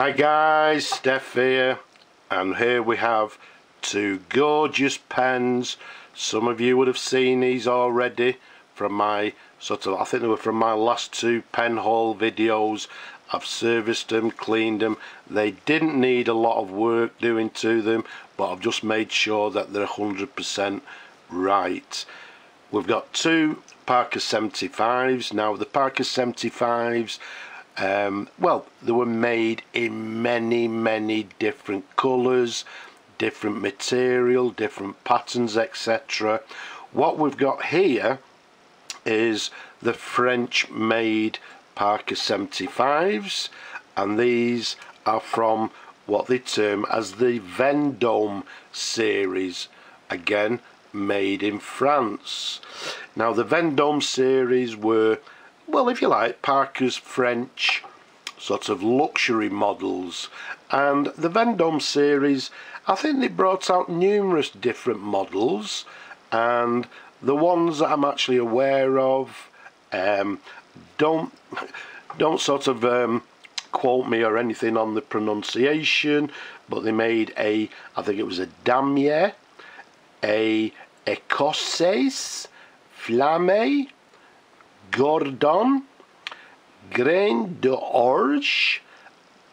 Hi guys, Steph here, and here we have two gorgeous pens. Some of you would have seen these already from my I think they were from my last two pen haul videos. I've serviced them, cleaned them. They didn't need a lot of work doing to them, but I've just made sure that they're 100% right. We've got two Parker 75s. Now the Parker 75s, well, they were made in many different colours, different material, different patterns, etc. What we've got here is the French made Parker 75s, and these are from what they term as the Vendome series, again made in France. Now the Vendome series were, well, if you like, Parker's French sort of luxury models, and the Vendome series, I think they brought out numerous different models, and the ones that I'm actually aware of, don't sort of quote me or anything on the pronunciation, but they made I think it was a Damier, a Écossaise, Flamme, Gordon, Grain d'Orge,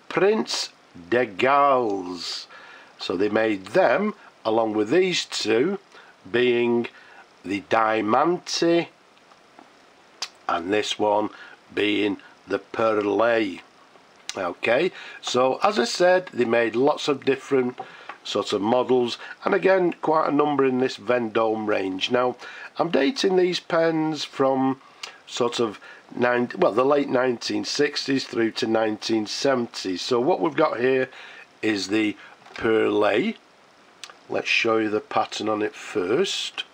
Prince de Galles. So they made them along with these two, being the Diamante, and this one being the Perle. Okay, so as I said, they made lots of different sorts of models, and again quite a number in this Vendome range. Now I'm dating these pens from sort of the late 1960s through to 1970s. So what we've got here is the Perle. Let's show you the pattern on it first.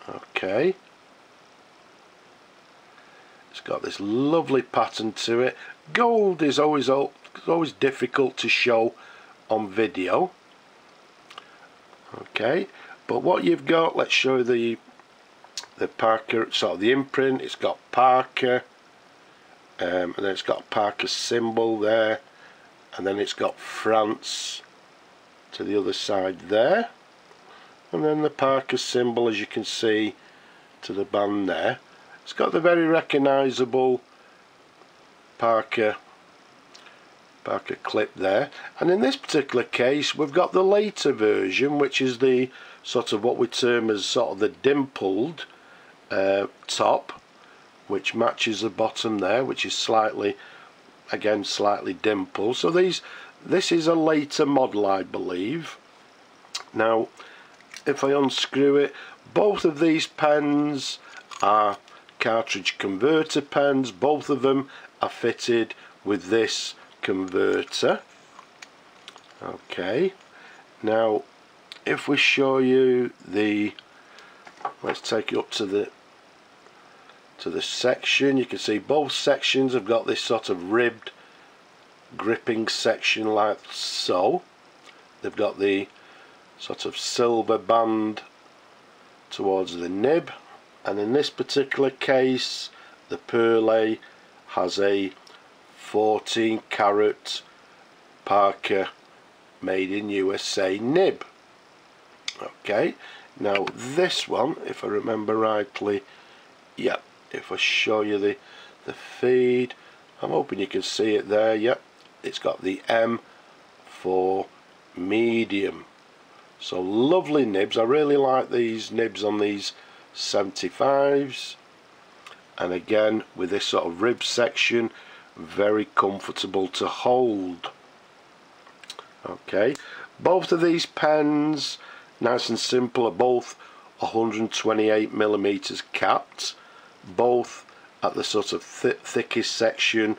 Okay, it's got this lovely pattern to it. Gold is always difficult to show on video. Okay, but what you've got, let's show you the Parker, so the imprint. It's got Parker, and then it's got a Parker symbol there, and then it's got France to the other side there, and then the Parker symbol, as you can see, to the band there. It's got the very recognisable Parker clip there, and in this particular case we've got the later version, which is the sort of what we term as sort of the dimpled top, which matches the bottom there, which is slightly dimpled. So this is a later model, I believe. Now if I unscrew it, both of these pens are cartridge converter pens. Both of them are fitted with this converter. Okay, now if we show you let's take you up to the section, you can see both sections have got this sort of ribbed gripping section like so. They've got the sort of silver band towards the nib, and in this particular case the Perle has a 14 karat Parker made in USA nib. Okay, now this one, if I remember rightly, yep, if I show you the feed, I'm hoping you can see it there. Yep, it's got the M for medium. So lovely nibs. I really like these nibs on these 75s, and again with this sort of rib section, very comfortable to hold. Okay, both of these pens, nice and simple, are both 128mm capped. Both at the sort of thickest section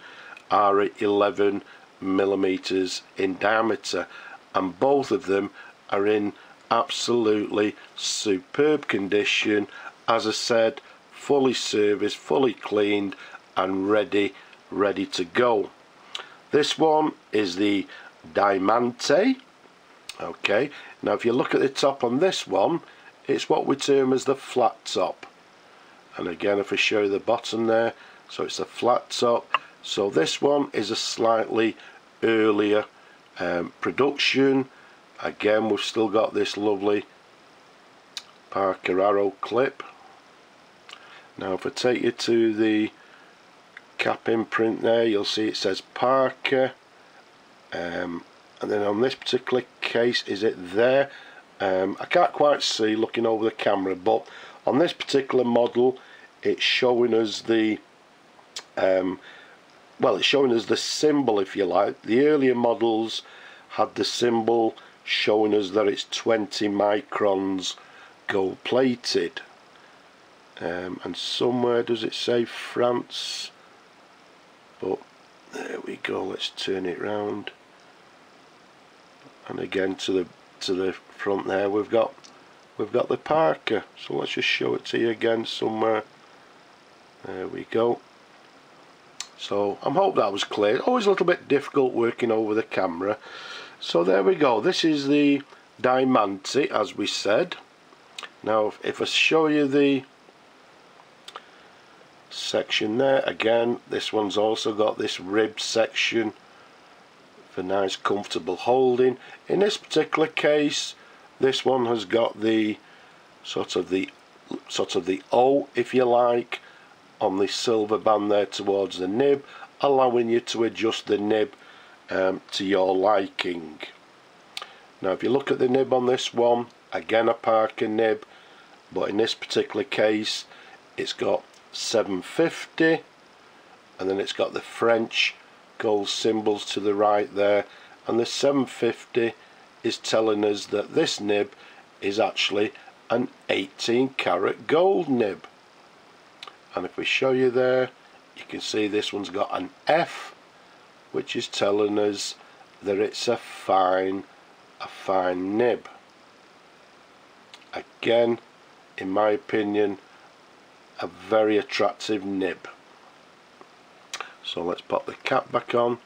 are 11mm in diameter, and both of them are in absolutely superb condition. As I said, fully serviced, fully cleaned, and ready to go. This one is the Diamante. Okay, now if you look at the top on this one, it's what we term as the flat top, and again if I show you the bottom there, so it's a flat top. So this one is a slightly earlier production. Again, we've still got this lovely Parker arrow clip. Now if I take you to the cap imprint there, you'll see it says Parker, and then on this particular case, is it there? I can't quite see looking over the camera, but on this particular model it's showing us the well, it's showing us the symbol, if you like. The earlier models had the symbol showing us that it's 20 microns gold plated, and somewhere does it say France, but there we go. Let's turn it round, and again to the front there we've got the Parker. So let's just show it to you again somewhere. There we go. So I hope that was clear. Always a little bit difficult working over the camera. So there we go. This is the Diamante, as we said. Now if I show you the section there, again this one's also got this ribbed section for nice comfortable holding. In this particular case, this one has got the sort of the O, if you like, on the silver band there towards the nib, allowing you to adjust the nib to your liking. Now if you look at the nib on this one, again a Parker nib, but in this particular case it's got 750, and then it's got the French gold symbols to the right there, and the 750 is telling us that this nib is actually an 18 karat gold nib. And if we show you there, you can see this one's got an F, which is telling us that it's a fine nib. Again, in my opinion, a very attractive nib. So let's pop the cap back on.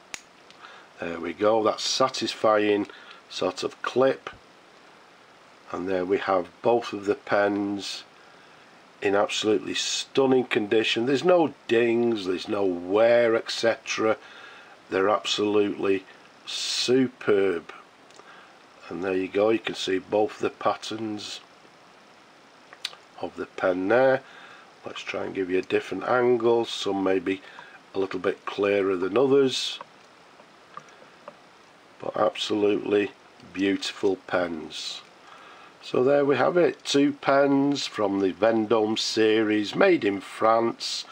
There we go. That satisfying sort of clip, and there we have both of the pens in absolutely stunning condition. There's no dings, there's no wear, etc. They're absolutely superb. And there you go, you can see both the patterns of the pen there. Let's try and give you a different angle. Some may be a little bit clearer than others, but absolutely beautiful pens. So there we have it, two pens from the Vendome series, made in France,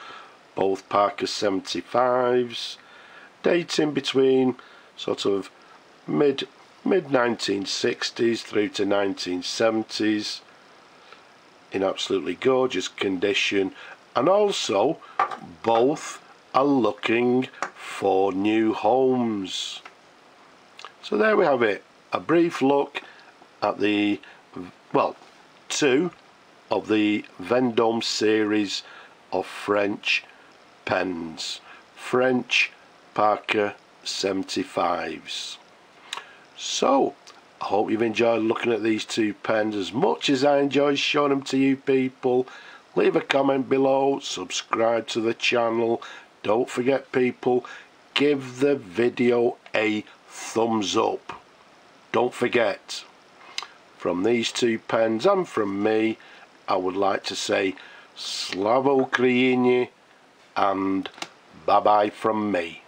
both Parker 75s, dating between sort of mid 1960s through to 1970s, in absolutely gorgeous condition, and also both are looking for new homes. So there we have it, a brief look at the, well, two of the Vendome series of French pens, French Parker 75s. So I hope you've enjoyed looking at these two pens as much as I enjoyed showing them to you people. Leave a comment below, subscribe to the channel. Don't forget people, give the video a thumbs up. Don't forget. From these two pens and from me, I would like to say Slava Ukraini and bye bye from me.